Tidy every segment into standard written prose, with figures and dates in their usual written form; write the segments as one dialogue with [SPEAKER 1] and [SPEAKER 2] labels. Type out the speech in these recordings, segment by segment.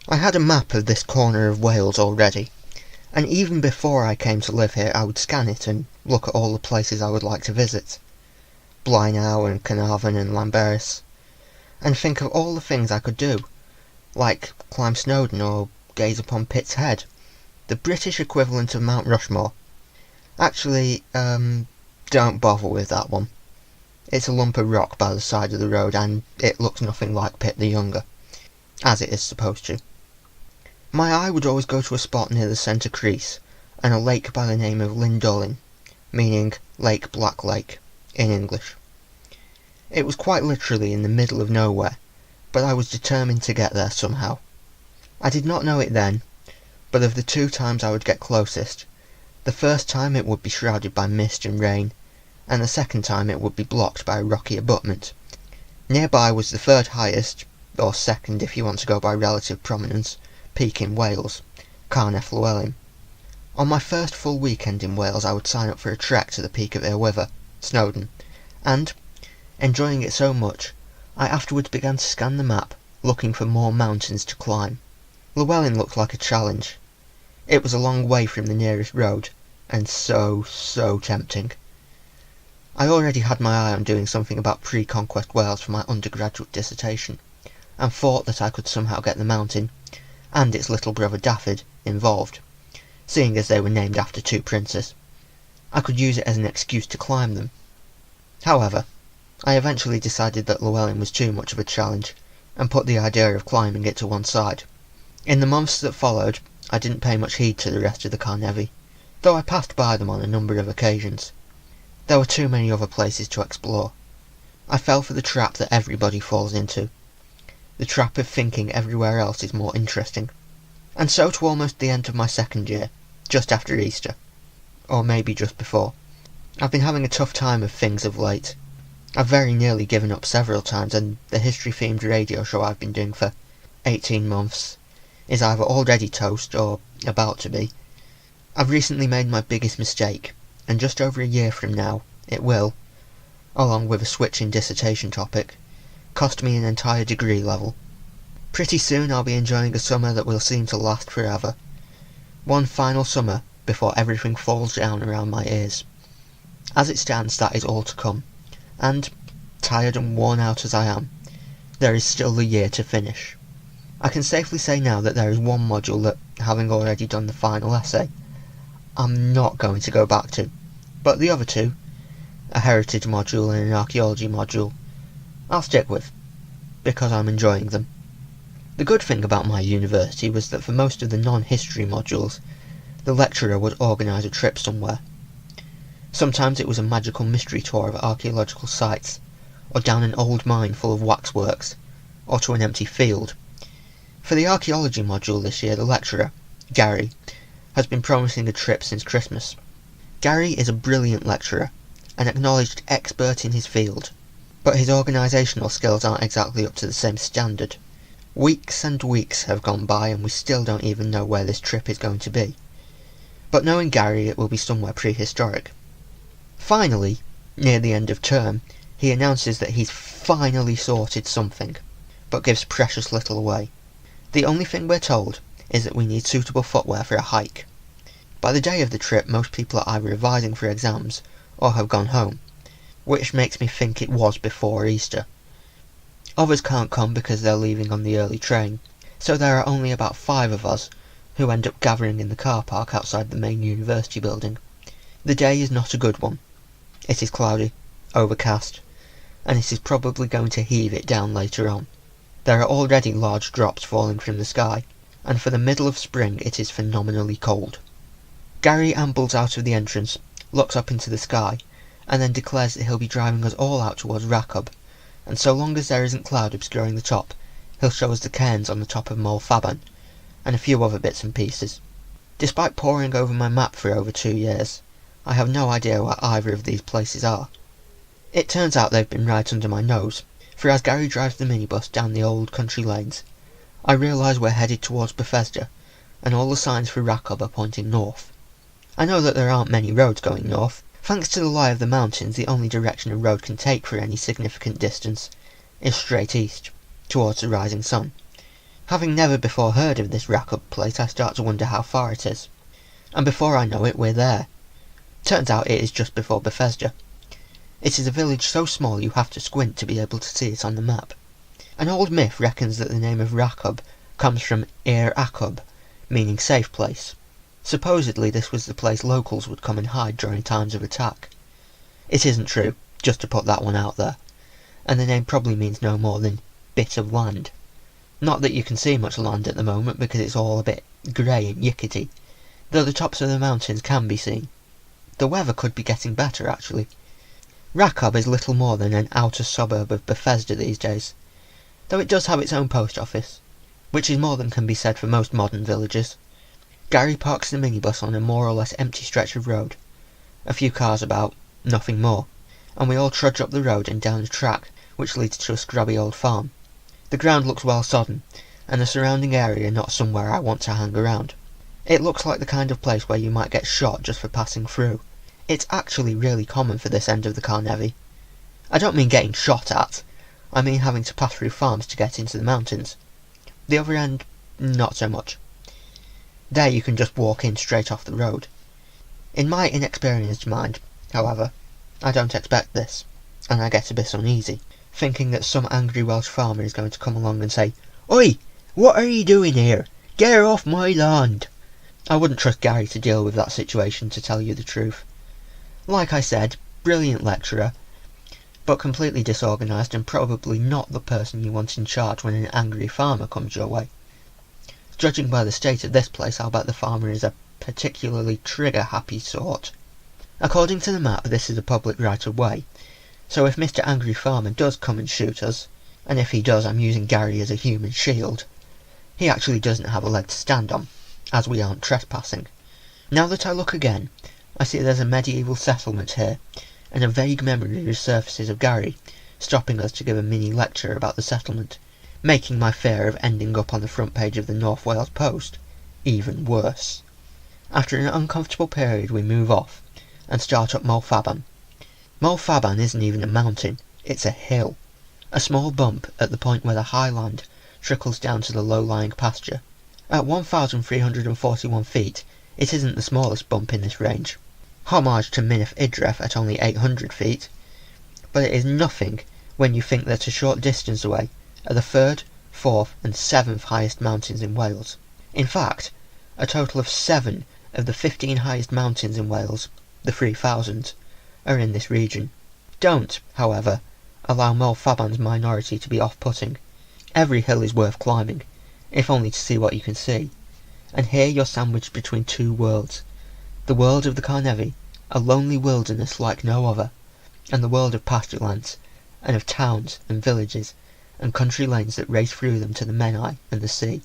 [SPEAKER 1] I had a map of this corner of Wales already, and even before I came to live here I would scan it and look at all the places I would like to visit. Blaenau and Carnarvon and Llanberis, and think of all the things I could do, like climb Snowdon or gaze upon Pitt's Head, the British equivalent of Mount Rushmore. Actually, don't bother with that one. It's a lump of rock by the side of the road and it looks nothing like Pitt the Younger, as it is supposed to. My eye would always go to a spot near the centre crease, and a lake by the name of Lindolin, meaning Lake Black Lake, in English. It was quite literally in the middle of nowhere, but I was determined to get there somehow. I did not know it then, but of the 2 times I would get closest, the first time it would be shrouded by mist and rain, and the second time it would be blocked by a rocky abutment. Nearby was the 3rd highest, or 2nd if you want to go by relative prominence, peak in Wales, Carneddau. On my first full weekend in Wales I would sign up for a trek to the peak of Irwyther, Snowdon, and, enjoying it so much, I afterwards began to scan the map, looking for more mountains to climb. Llewellyn looked like a challenge. It was a long way from the nearest road, and so tempting. I already had my eye on doing something about pre-conquest Wales for my undergraduate dissertation, and thought that I could somehow get the mountain, and its little brother Dafydd, involved, seeing as they were named after 2 princes. I could use it as an excuse to climb them. However, I eventually decided that Llewellyn was too much of a challenge, and put the idea of climbing it to one side. In the months that followed, I didn't pay much heed to the rest of the Carneddau, though I passed by them on a number of occasions. There were too many other places to explore. I fell for the trap that everybody falls into, the trap of thinking everywhere else is more interesting. And so to almost the end of my 2nd year, just after Easter, or maybe just before. I've been having a tough time of things of late. I've very nearly given up several times, and the history-themed radio show I've been doing for 18 months is either already toast or about to be. I've recently made my biggest mistake, and just over a year from now, it will, along with a switch in dissertation topic, cost me an entire degree level. Pretty soon I'll be enjoying a summer that will seem to last forever. One final summer before everything falls down around my ears. As it stands, that is all to come, and, tired and worn out as I am, there is still the year to finish. I can safely say now that there is one module that, having already done the final essay, I'm not going to go back to, but the other 2, a heritage module and an archaeology module, I'll stick with, because I'm enjoying them. The good thing about my university was that for most of the non-history modules, the lecturer would organise a trip somewhere. Sometimes it was a magical mystery tour of archaeological sites, or down an old mine full of waxworks, or to an empty field. For the archaeology module this year, the lecturer, Gary, has been promising a trip since Christmas. Gary is a brilliant lecturer, an acknowledged expert in his field, but his organisational skills aren't exactly up to the same standard. Weeks and weeks have gone by and we still don't even know where this trip is going to be. But knowing Gary, it will be somewhere prehistoric. Finally, near the end of term, he announces that he's finally sorted something, but gives precious little away. The only thing we're told is that we need suitable footwear for a hike. By the day of the trip, most people are either revising for exams or have gone home, which makes me think it was before Easter. Others can't come because they're leaving on the early train, so there are only about 5 of us who end up gathering in the car park outside the main university building. The day is not a good one. It is cloudy, overcast, and it is probably going to heave it down later on. There are already large drops falling from the sky, and for the middle of spring it is phenomenally cold. Gary ambles out of the entrance, looks up into the sky, and then declares that he'll be driving us all out towards Rhachub, and so long as there isn't cloud obscuring the top, he'll show us the cairns on the top of Moel Faban, and a few other bits and pieces. Despite poring over my map for over 2 years, I have no idea where either of these places are. It turns out they've been right under my nose, for as Gary drives the minibus down the old country lanes, I realise we're headed towards Bethesda, and all the signs for Rhachub are pointing north. I know that there aren't many roads going north. Thanks to the lie of the mountains, the only direction a road can take for any significant distance is straight east, towards the rising sun. Having never before heard of this Rackhub place, I start to wonder how far it is. And before I know it, we're there. Turns out it is just before Bethesda. It is a village so small you have to squint to be able to see it on the map. An old myth reckons that the name of Rackhub comes from Ir Akub, meaning safe place. Supposedly this was the place locals would come and hide during times of attack. It isn't true, just to put that one out there, and the name probably means no more than bit of land. Not that you can see much land at the moment because it's all a bit grey and yickety, though the tops of the mountains can be seen. The weather could be getting better actually. Rackhub is little more than an outer suburb of Bethesda these days, though it does have its own post office, which is more than can be said for most modern villages. Gary parks the minibus on a more or less empty stretch of road. A few cars about, nothing more, and we all trudge up the road and down a track which leads to a scrubby old farm. The ground looks well sodden, and the surrounding area not somewhere I want to hang around. It looks like the kind of place where you might get shot just for passing through. It's actually really common for this end of the Carneddau. I don't mean getting shot at, I mean having to pass through farms to get into the mountains. The other end, not so much. There you can just walk in straight off the road. In my inexperienced mind, however, I don't expect this, and I get a bit uneasy, thinking that some angry Welsh farmer is going to come along and say, "Oi, what are you doing here? Get off my land!" I wouldn't trust Gary to deal with that situation, to tell you the truth. Like I said, brilliant lecturer, but completely disorganised and probably not the person you want in charge when an angry farmer comes your way. Judging by the state of this place, I'll bet the farmer is a particularly trigger-happy sort. According to the map, this is a public right-of-way, so if Mr. Angry Farmer does come and shoot us, and if he does I'm using Gary as a human shield, he actually doesn't have a leg to stand on, as we aren't trespassing. Now that I look again, I see there's a medieval settlement here, and a vague memory resurfaces of Gary stopping us to give a mini lecture about the settlement, making my fear of ending up on the front page of the North Wales Post even worse. After an uncomfortable period we move off and start up Moel Faban. Moel Faban isn't even a mountain, it's a hill. A small bump at the point where the high land trickles down to the low-lying pasture. At 1,341 feet, it isn't the smallest bump in this range. Homage to Mynydff Idref at only 800 feet, but it is nothing when you think that a short distance away are the 3rd, 4th and 7th highest mountains in Wales. In fact, a total of 7 of the 15 highest mountains in Wales, the 3,000, are in this region. Don't, however, allow Moel Faban's minority to be off-putting. Every hill is worth climbing, if only to see what you can see. And here you're sandwiched between two worlds. The world of the Carneddau, a lonely wilderness like no other, and the world of pasture lands, and of towns and villages, and country lanes that race through them to the Menai and the sea.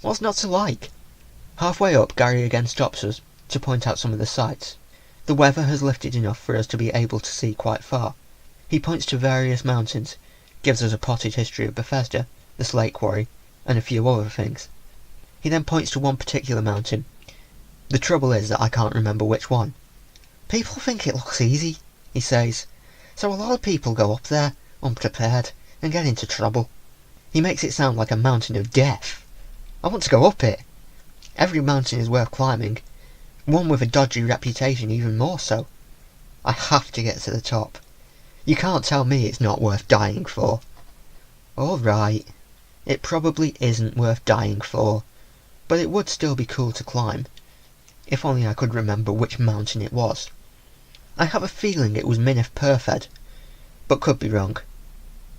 [SPEAKER 1] What's not to like? Halfway up, Gary again stops us to point out some of the sights. The weather has lifted enough for us to be able to see quite far. He points to various mountains, gives us a potted history of Bethesda, the slate quarry, and a few other things. He then points to one particular mountain. The trouble is that I can't remember which one. "People think it looks easy," he says, "so a lot of people go up there, unprepared, and get into trouble." He makes it sound like a mountain of death. I want to go up it. Every mountain is worth climbing, one with a dodgy reputation even more so. I have to get to the top. You can't tell me it's not worth dying for. Alright, it probably isn't worth dying for, but it would still be cool to climb. If only I could remember which mountain it was. I have a feeling it was Mynydff Perfed, but could be wrong.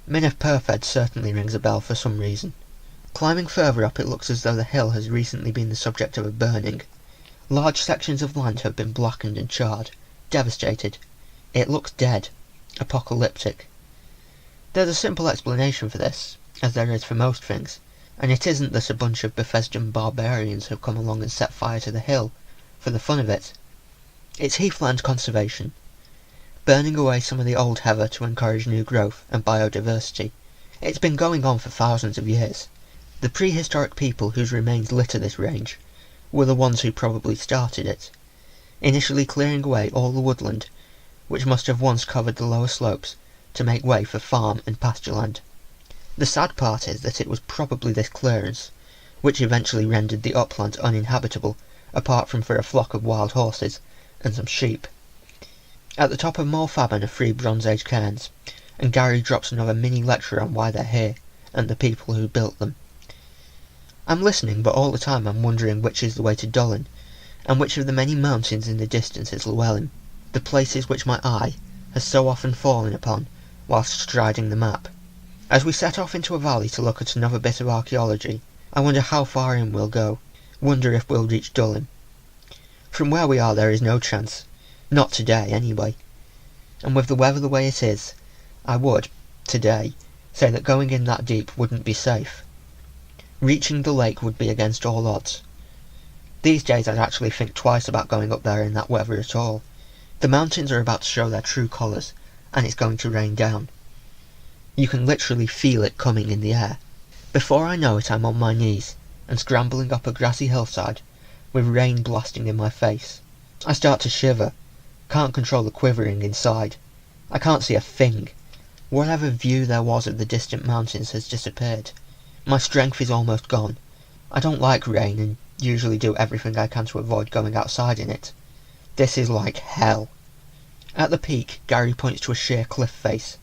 [SPEAKER 1] Mynydff Perfed certainly rings a bell for some reason. Climbing further up, it looks as though the hill has recently been the subject of a burning. Large sections of land have been blackened and charred, devastated. It looks dead, apocalyptic. There's a simple explanation for this, as there is for most things, and it isn't that a bunch of Bethesdan barbarians have come along and set fire to the hill for the fun of it. It's heathland conservation, burning away some of the old heather to encourage new growth and biodiversity. It's been going on for thousands of years. The prehistoric people whose remains litter this range were the ones who probably started it, initially clearing away all the woodland, which must have once covered the lower slopes, to make way for farm and pasture land. The sad part is that it was probably this clearance which eventually rendered the upland uninhabitable, apart from for a flock of wild horses and some sheep. At the top of Morfaban are 3 Bronze Age cairns, and Gary drops another mini lecture on why they're here, and the people who built them. I'm listening, but all the time I'm wondering which is the way to Dullin, and which of the many mountains in the distance is Llewellyn, the places which my eye has so often fallen upon whilst striding the map. As we set off into a valley to look at another bit of archaeology, I wonder how far in we'll go, wonder if we'll reach Dullin. From where we are there is no chance, not today anyway, and with the weather the way it is, I would, today, say that going in that deep wouldn't be safe. Reaching the lake would be against all odds. These days I'd actually think twice about going up there in that weather at all. The mountains are about to show their true colours, and it's going to rain down. You can literally feel it coming in the air. Before I know it, I'm on my knees, and scrambling up a grassy hillside, with rain blasting in my face. I start to shiver, can't control the quivering inside. I can't see a thing. Whatever view there was of the distant mountains has disappeared. My strength is almost gone. I don't like rain, and usually do everything I can to avoid going outside in it. This is like hell. At the peak, Gary points to a sheer cliff face,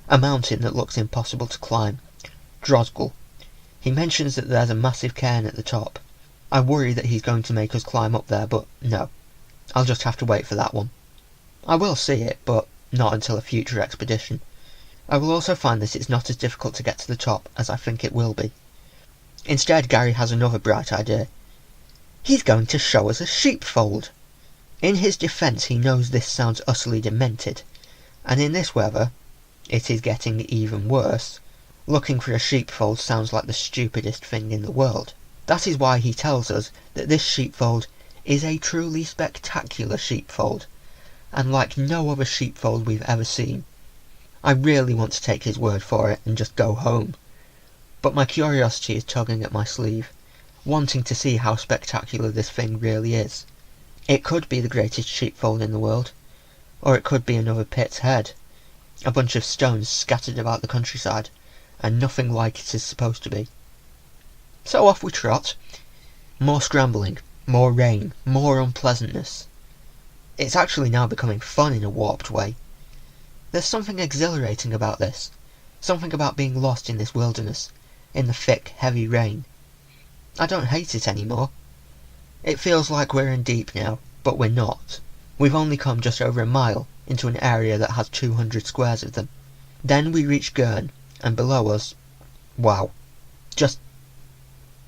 [SPEAKER 1] a mountain that looks impossible to climb. Drosgol. He mentions that there's a massive cairn at the top. I worry that he's going to make us climb up there, but no. I'll just have to wait for that one. I will see it, but not until a future expedition. I will also find that it's not as difficult to get to the top as I think it will be. Instead, Gary has another bright idea. He's going to show us a sheepfold. In his defence, he knows this sounds utterly demented, and in this weather, it is getting even worse. Looking for a sheepfold sounds like the stupidest thing in the world. That is why he tells us that this sheepfold is a truly spectacular sheepfold, and like no other sheepfold we've ever seen. I really want to take his word for it and just go home, but my curiosity is tugging at my sleeve, wanting to see how spectacular this thing really is. It could be the greatest sheepfold in the world, or it could be another Pitt's Head, a bunch of stones scattered about the countryside, and nothing like it is supposed to be. So off we trot. More scrambling, more rain, more unpleasantness. It's actually now becoming fun in a warped way. There's something exhilarating about this, something about being lost in this wilderness, in the thick, heavy rain. I don't hate it anymore. It feels like we're in deep now, but we're not. We've only come just over a mile into an area that has 200 squares of them. Then we reach Gurn, and below us, wow. Just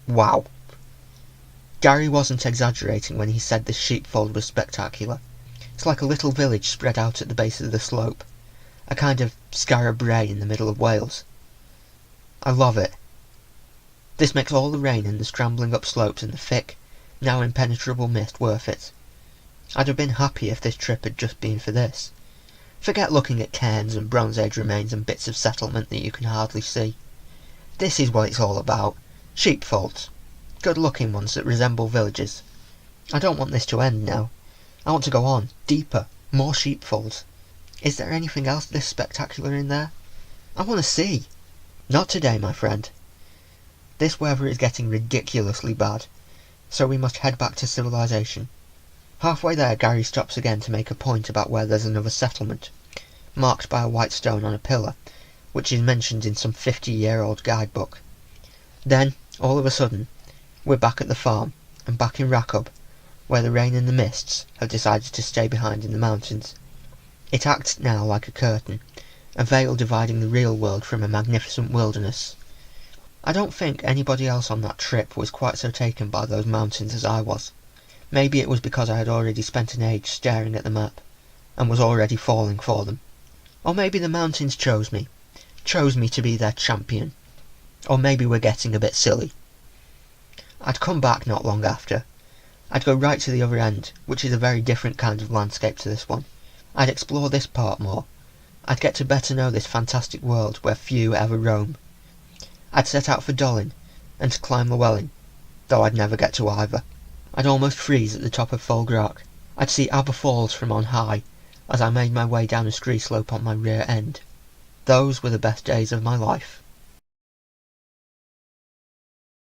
[SPEAKER 1] wow. Gary wasn't exaggerating when he said this sheepfold was spectacular. It's like a little village spread out at the base of the slope, a kind of Scarab Bray in the middle of Wales. I love it. This makes all the rain and the scrambling up slopes and the thick, now impenetrable mist worth it. I'd have been happy if this trip had just been for this. Forget looking at cairns and Bronze Age remains and bits of settlement that you can hardly see. This is what it's all about. Sheepfolds. Good-looking ones that resemble villages. I don't want this to end now. I want to go on, deeper, more sheepfolds. Is there anything else this spectacular in there? I want to see. Not today, my friend. This weather is getting ridiculously bad, so we must head back to civilization. Halfway there, Gary stops again to make a point about where there's another settlement, marked by a white stone on a pillar, which is mentioned in some 50-year-old guidebook. Then, all of a sudden, we're back at the farm, and back in Rakob, where the rain and the mists have decided to stay behind in the mountains. It acts now like a curtain, a veil dividing the real world from a magnificent wilderness. I don't think anybody else on that trip was quite so taken by those mountains as I was. Maybe it was because I had already spent an age staring at the map, and was already falling for them. Or maybe the mountains chose me to be their champion. Or maybe we're getting a bit silly. I'd come back not long after. I'd go right to the other end, which is a very different kind of landscape to this one. I'd explore this part more. I'd get to better know this fantastic world where few ever roam. I'd set out for Dullin, and to climb Llewellyn, though I'd never get to either. I'd almost freeze at the top of Folgrach. I'd see Aber Falls from on high, as I made my way down a scree slope on my rear end. Those were the best days of my life.